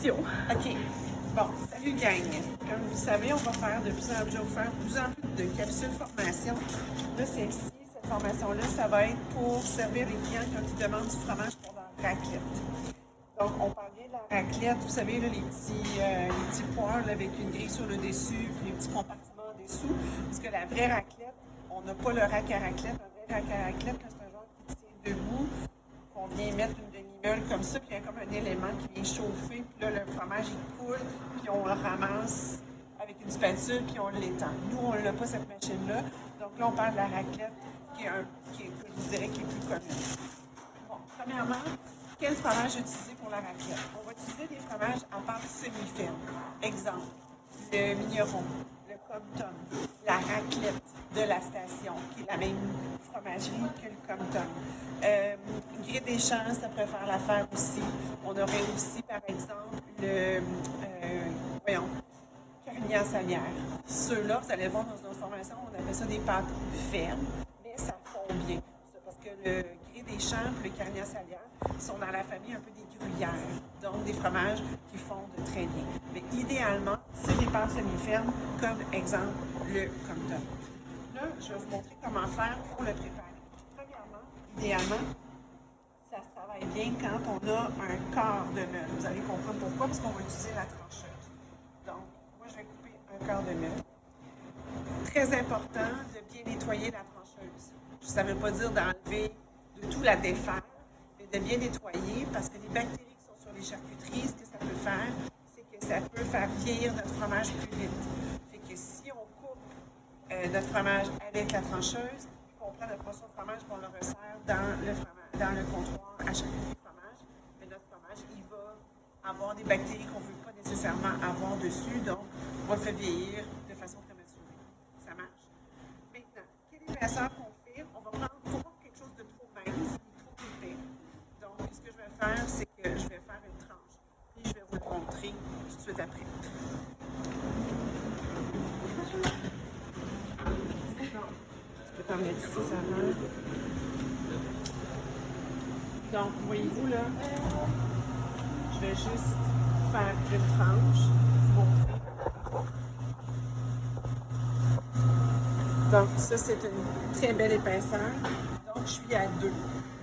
formation. OK. Bon, salut gang. Comme vous savez, on va faire de plus en plus de capsules formation. Là, celle-ci, cette formation-là, ça va être pour servir les clients quand ils demandent du fromage pour leur raclette. Donc, on parle bien de la raclette, vous savez, là, les petits poires là, avec une grille sur le dessus, puis les petits compartiments en dessous. Parce que la vraie raclette, on n'a pas le rack à raclette. Un vrai rack à raclette, là, c'est un genre qui tient debout, qu'on vient mettre une demi-meule comme ça, puis il y a comme un élément qui vient chauffer, puis là, le fromage, il coule, puis on le ramasse avec une spatule, puis on l'étend. Nous, on n'a pas cette machine-là. Donc là, on parle de la raclette, que je vous dirais qui est plus commune. Bon, premièrement, quel fromage utiliser pour la raclette? On va utiliser des fromages à pâte semi-ferme. Exemple, le Migneron, le Compton, la raclette de la station, qui est la même fromagerie que le Compton. Grille des Champs, ça pourrait faire l'affaire aussi. On aurait aussi, par exemple, le Carignan-Salière. Ceux-là, vous allez voir dans notre formation, on appelle ça des pâtes fermes, mais ça fond bien. Parce que le Grille des Champs et le Carignan-Salière sont dans la famille un peu des gruyères, donc des fromages qui fondent très bien. Mais idéalement, c'est des pâtes semi-fermes, comme exemple le Compton. Là, je vais vous montrer comment faire pour le préparer. Premièrement, idéalement, ça se travaille bien quand on a un quart de meule. Vous allez comprendre pourquoi, parce qu'on va utiliser la trancheuse. Donc, moi, je vais couper un quart de meule. Très important de bien nettoyer la trancheuse. Ça ne veut pas dire d'enlever, de tout la défaire, mais de bien nettoyer parce que les bactéries qui sont sur les charcuteries, ce que ça peut faire, c'est que ça peut faire vieillir notre fromage plus vite. Fait que si on coupe notre fromage avec la trancheuse, qu'on prend notre morceau de fromage et on le resserre dans le comptoir à charcuterie fromage, mais notre fromage, il va avoir des bactéries qu'on ne veut pas nécessairement avoir dessus, donc on le fait vieillir de façon prématurée. Ça marche? Maintenant, quelle épaisseur qu'on fait? On va prendre, il ne faut pas quelque chose de trop mince ni trop épais. Donc, ce que je vais faire, c'est que je vais faire une tranche. Puis, je vais vous le montrer tout de suite après. Tu peux t'en mettre ici, ça va. Donc, voyez-vous là, je vais juste faire une tranche, vous montrer. Donc, ça, c'est une très belle épaisseur. Donc, je suis à 2.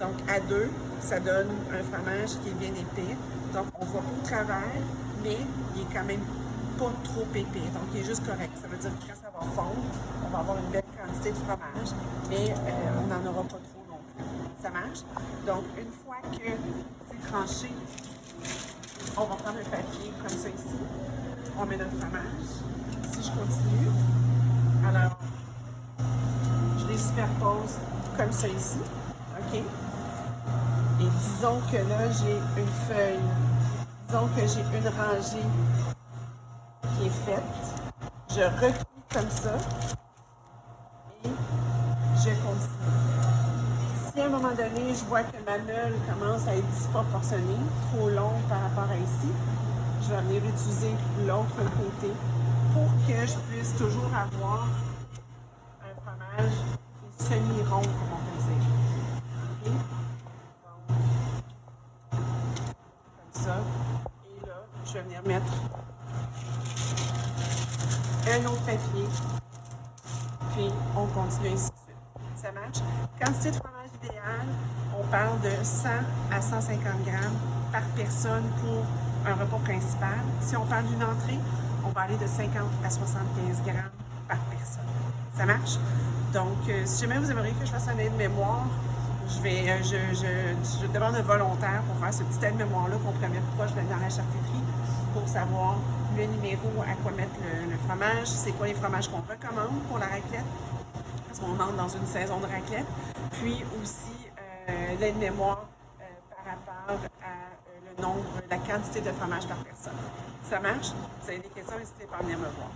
Donc, à 2, ça donne un fromage qui est bien épais. Donc, on va au travers, mais il est quand même pas trop épais. Donc, il est juste correct. Ça veut dire que quand ça va fondre, on va avoir une belle quantité de fromage, mais on n'en aura pas trop non plus. Ça marche? Donc, une fois que c'est tranché, on va prendre le papier comme ça ici. On met notre fromage. Si je continue, alors, je les superpose comme ça ici. OK? Et disons que là, j'ai une feuille. Disons que j'ai une rangée qui est faite. Je replie comme ça. Et je continue. Si à un moment donné, je vois que ma meule commence à être disproportionnée, trop longue par rapport à ici, je vais venir utiliser l'autre côté pour que je puisse toujours avoir un fromage semi-rond, comme on peut dire. Okay? Donc, comme ça. Et là, je vais venir mettre un autre papier. Puis, on continue ainsi de suite. Ça marche? Quantité de fromage idéale, on parle de 100 à 150 grammes par personne pour un repas principal. Si on parle d'une entrée, on va aller de 50 à 75 grammes par personne. Ça marche? Donc, si jamais vous aimeriez que je fasse un aide-mémoire, je demande un volontaire pour faire ce petit aide-mémoire-là qu'on pourrait mettre proche dans la charcuterie pour savoir le numéro à quoi mettre le fromage, c'est quoi les fromages qu'on recommande pour la raclette, parce qu'on entre dans une saison de raclette, puis aussi l'aide-mémoire par rapport à le nombre, la quantité de fromage par personne. Ça marche? Si vous avez des questions, n'hésitez pas à venir me voir.